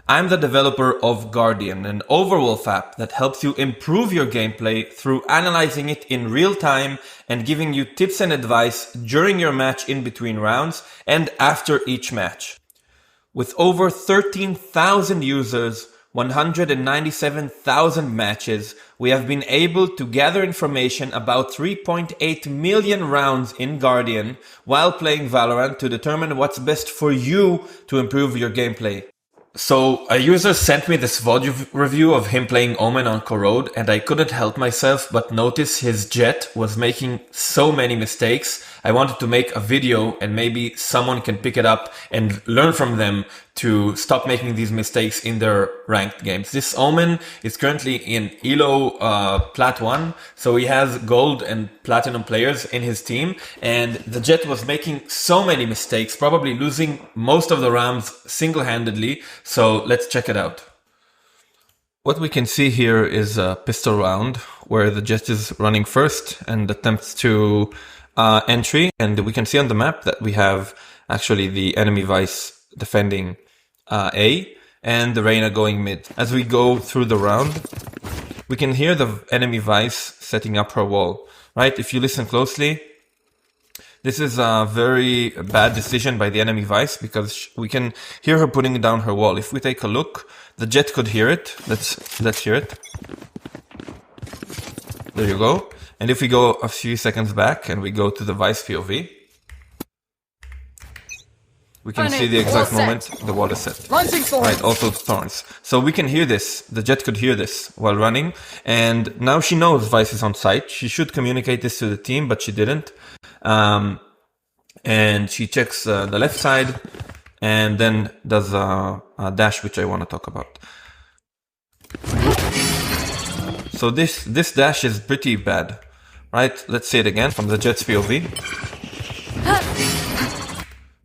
I'm the developer of Guardian, an Overwolf app that helps you improve your gameplay through analyzing it in real time and giving you tips and advice during your match, in between rounds, and after each match. With over 13,000 users, 197,000 matches, we have been able to gather information about 3.8 million rounds in Guardian while playing Valorant to determine what's best for you to improve your gameplay. So a user sent me this VOD review of him playing Omen on Corrode, and I couldn't help myself but notice his Jett was making so many mistakes. I wanted to make a video and maybe someone can pick it up and learn from them to stop making these mistakes in their ranked games. This Omen is currently in ELO Plat 1, so he has gold and platinum players in his team, and the Jett was making so many mistakes, probably losing most of the rounds single-handedly. So let's check it out. What we can see here is a pistol round where the Jett is running first and attempts to entry, and we can see on the map that we have actually the enemy Vice defending A and the Reyna going mid. As we go through the round, we can hear the enemy Vice setting up her wall, right? If you listen closely, this is a very bad decision by the enemy Vice, we can hear her putting down her wall. If we take a look, the Jett could hear it. Let's hear it. There you go. And if we go a few seconds back and we go to the Vice POV, we can see the exact moment the wall is set. Right, also thorns. So we can hear this. The Jett could hear this while running. And now she knows Vice is on site. She should communicate this to the team, but she didn't. And she checks the left side and then does a dash, which I want to talk about. So this dash is pretty bad, right? Let's see it again from the Jett's POV.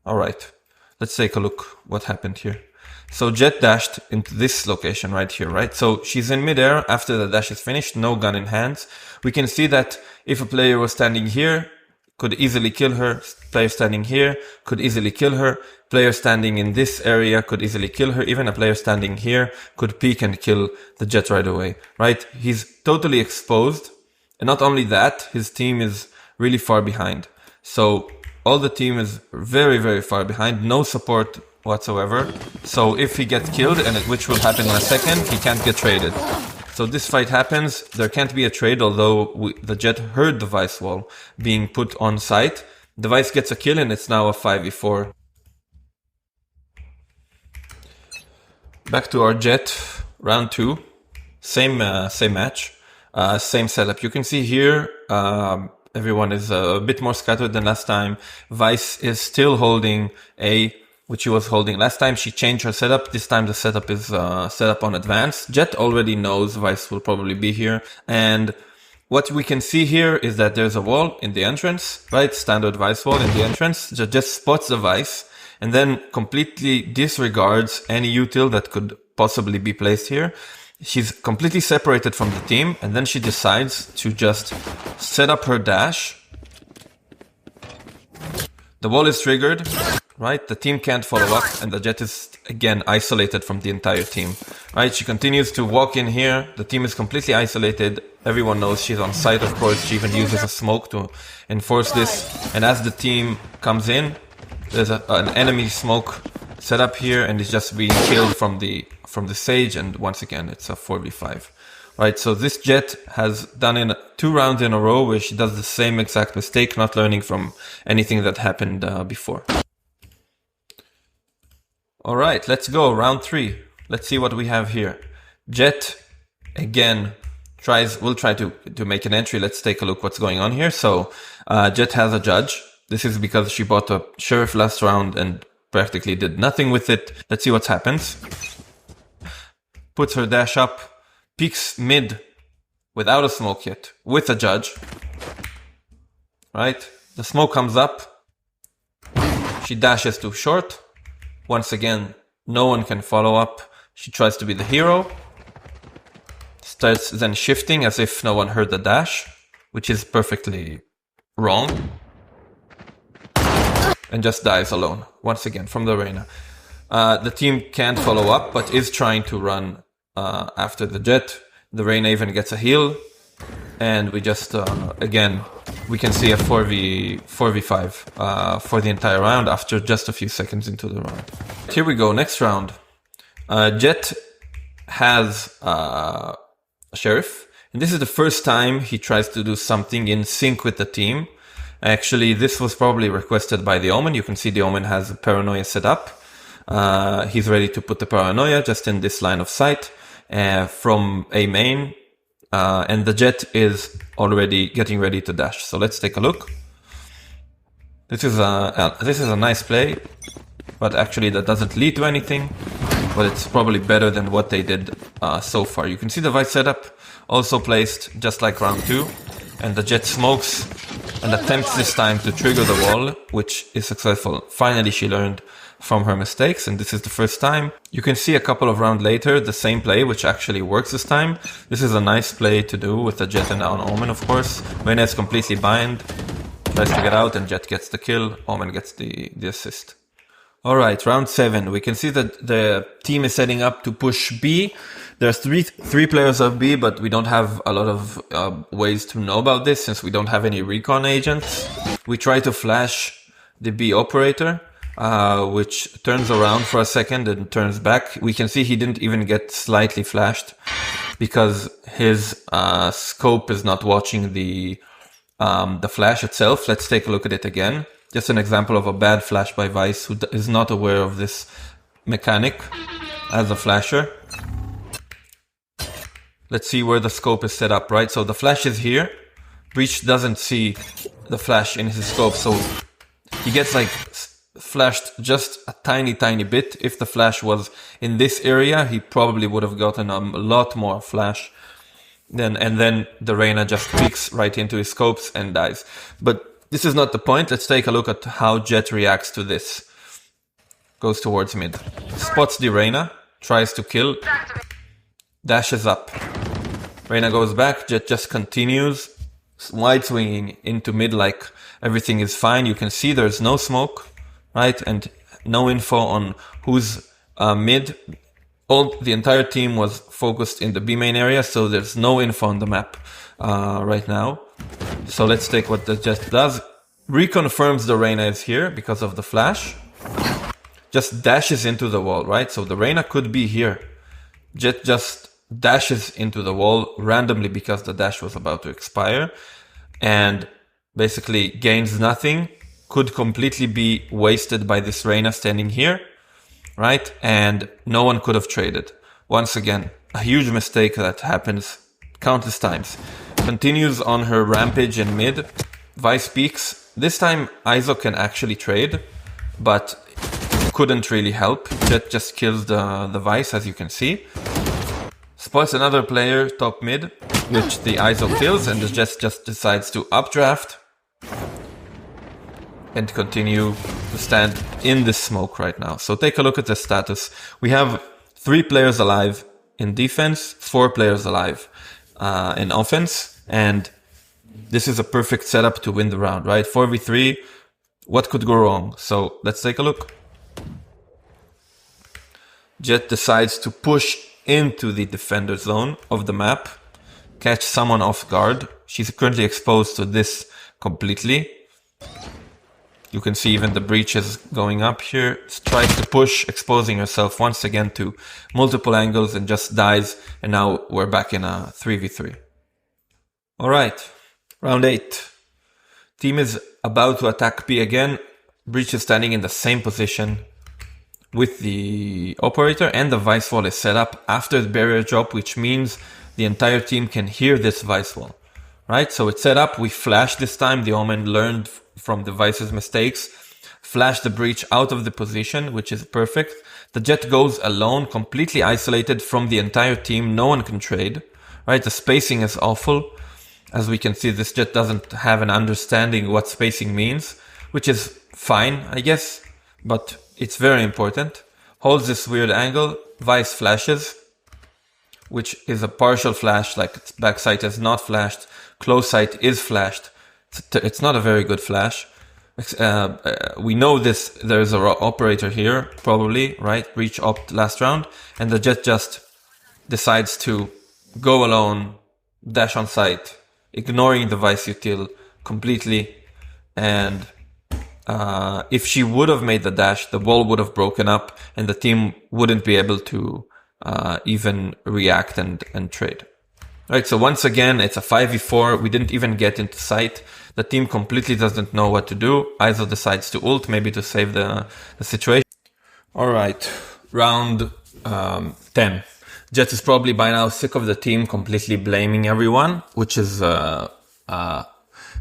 All right. Let's take a look what happened here. So Jett dashed into this location right here, right? So she's in midair after the dash is finished, no gun in hands. We can see that if a player was standing here, could easily kill her. Player standing here could easily kill her. Player standing in this area could easily kill her. Even a player standing here could peek and kill the Jett right away, right? He's totally exposed. And not only that, his team is really far behind. So all the team is very, very far behind. No support whatsoever. So if he gets killed, and which will happen in a second, he can't get traded. So this fight happens. There can't be a trade, although the Jett heard the Vice wall being put on site. The Vice gets a kill, and it's now a 5v4. Back to our Jett, round 2. Same match, same setup. You can see here, everyone is a bit more scattered than last time. Vice is still holding A, which she was holding last time. She changed her setup. This time the setup is set up on advanced. Jett already knows Vice will probably be here. And what we can see here is that there's a wall in the entrance, right? Standard Vice wall in the entrance. Jett just spots the Vice and then completely disregards any util that could possibly be placed here. She's completely separated from the team, and then she decides to just set up her dash. The wall is triggered, right? The team can't follow up, and the Jett is again isolated from the entire team, right? She continues to walk in here. The team is completely isolated. Everyone knows she's on site, of course. She even uses a smoke to enforce this. And as the team comes in, there's an enemy smoke set up here, and it's just being killed from the Sage, and once again it's a 4v5, right? So this Jett has done in 2 rounds in a row where she does the same exact mistake, not learning from anything that happened before. All right, let's go round 3. Let's see what we have here. Jett again will try to make an entry. Let's take a look what's going on here. So Jett has a judge. This is because she bought a sheriff last round and practically did nothing with it. Let's see what happens. Puts her dash up, peeks mid without a smoke yet, with a judge. Right? The smoke comes up. She dashes too short. Once again, no one can follow up. She tries to be the hero. Starts then shifting as if no one heard the dash, which is perfectly wrong. And just dies alone, once again, from the Reyna. The team can't follow up, but is trying to run after the Jet. The Reyna even gets a heal. And we just, again, we can see a 4v5 for the entire round after just a few seconds into the round. Here we go, next round. Jet has a Sheriff. And this is the first time he tries to do something in sync with the team. Actually, this was probably requested by the Omen. You can see the Omen has a Paranoia set up. He's ready to put the Paranoia just in this line of sight from A main. And the Jet is already getting ready to dash. So let's take a look. This is a nice play, but actually that doesn't lead to anything. But it's probably better than what they did so far. You can see the Vice setup also placed just like round 2. And the Jet smokes and attempts this time to trigger the wall, which is successful. Finally, she learned from her mistakes, and this is the first time. You can see a couple of rounds later the same play, which actually works this time. This is a nice play to do with the Jet and an Omen, of course. Reyna is completely bind, tries to get out, and Jet gets the kill. Omen gets the assist. Alright, round 7. We can see that the team is setting up to push B. There's three players of B, but we don't have a lot of ways to know about this since we don't have any recon agents. We try to flash the B operator, which turns around for a second and turns back. We can see he didn't even get slightly flashed because his scope is not watching the flash itself. Let's take a look at it again. Just an example of a bad flash by Vice, who is not aware of this mechanic as a flasher. Let's see where the scope is set up, right? So the flash is here. Breach doesn't see the flash in his scope, so he gets like flashed just a tiny bit. If the flash was in this area, he probably would have gotten a lot more flash. And then the Reyna just peeks right into his scopes and dies. But this is not the point. Let's take a look at how Jet reacts to this. Goes towards mid. Spots the Reyna. Tries to kill. Dashes up. Reyna goes back. Jet just continues. Wide swinging into mid like everything is fine. You can see there's no smoke, right? And no info on who's mid. The entire team was focused in the B main area, so there's no info on the map right now. So let's take what the Jet does. Reconfirms the Reyna is here because of the flash. Just dashes into the wall, right? So the Reyna could be here. Jet just dashes into the wall randomly because the dash was about to expire. And basically gains nothing. Could completely be wasted by this Reyna standing here, right? And no one could have traded. Once again, a huge mistake that happens countless times. Continues on her rampage in mid. Vice peeks. This time Iso can actually trade, but couldn't really help. Jet just kills the Vice, as you can see. Spots another player top mid, which the Iso kills, and the Jet just decides to updraft and continue to stand in this smoke right now. So take a look at the status. We have 3 players alive in defense, 4 players alive in offense, and this is a perfect setup to win the round, right? 4v3, what could go wrong? So let's take a look. Jet decides to push into the defender zone of the map, catch someone off guard. She's currently exposed to this completely. You can see even the breach is going up here. Tries to push, exposing herself once again to multiple angles and just dies. And now we're back in a 3v3. Alright, round 8. Team is about to attack B again. Breach is standing in the same position with the operator, and the Vice wall is set up after the barrier drop, which means the entire team can hear this Vice wall. Right, so it's set up. We flash this time. The Omen learned from the Vice's mistakes. Flash the breach out of the position, which is perfect. The Jet goes alone, completely isolated from the entire team. No one can trade. Right, the spacing is awful. As we can see, this Jet doesn't have an understanding what spacing means, which is fine, I guess, but it's very important. Holds this weird angle. Vice flashes, which is a partial flash, like its backside is not flashed. Close sight is flashed. It's not a very good flash. We know this. There's an operator here, probably, right? Reach opt last round, and the jet just decides to go alone, dash on site, ignoring the vice util completely. And if she would have made the dash, the ball would have broken up, and the team wouldn't be able to even react and trade. Right, so once again, it's a 5v4. We didn't even get into sight. The team completely doesn't know what to do. Iso decides to ult, maybe to save the situation. All right, round 10. Jet is probably by now sick of the team completely blaming everyone, which is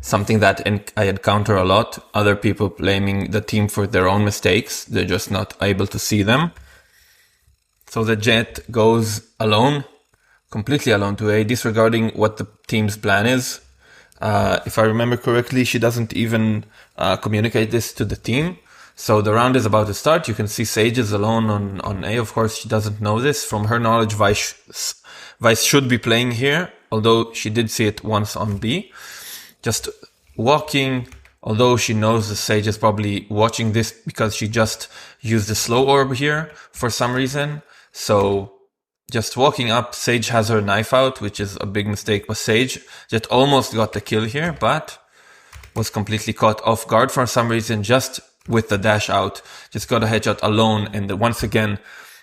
something that I encounter a lot. Other people blaming the team for their own mistakes. They're just not able to see them. So the Jet goes alone, completely alone to A, disregarding what the team's plan is. If I remember correctly, she doesn't even communicate this to the team. So the round is about to start. You can see Sage is alone on A. Of course, she doesn't know this. From her knowledge, Vice should be playing here, although she did see it once on B. Just walking, although she knows the Sage is probably watching this because she just used the slow orb here for some reason. So just walking up, Sage has her knife out, which is a big mistake by Sage. Just almost got the kill here, but was completely caught off guard for some reason, just with the dash out. Just got a headshot alone, and once again,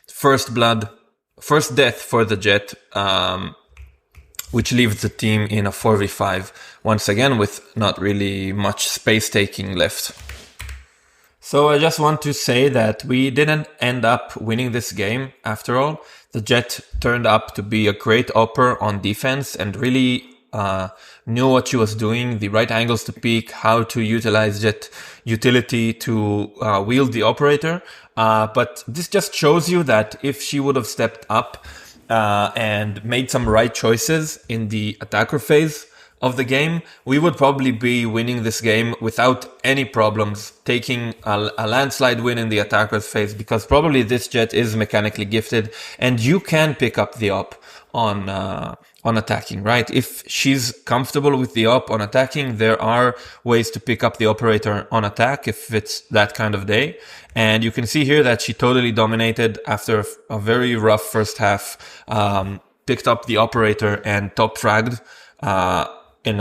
first death for the Jet, which leaves the team in a 4v5, once again with not really much space taking left. So I just want to say that we didn't end up winning this game after all. The Jet turned up to be a great opper on defense and really knew what she was doing, the right angles to peek, how to utilize Jet utility to wield the operator. But this just shows you that if she would have stepped up and made some right choices in the attacker phase of the game, we would probably be winning this game without any problems, taking a landslide win in the attacker's phase, because probably this Jet is mechanically gifted and you can pick up the op on attacking, right? If she's comfortable with the op on attacking, there are ways to pick up the operator on attack if it's that kind of day. And you can see here that she totally dominated after a very rough first half, picked up the operator and top fragged, in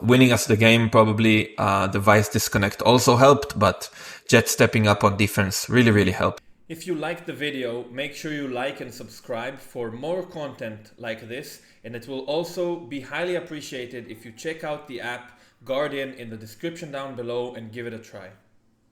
winning us the game. Probably the Vice disconnect also helped, but Jet stepping up on defense really helped. If you liked the video, make sure you like and subscribe for more content like this, and it will also be highly appreciated if you check out the app Guardian in the description down below and give it a try.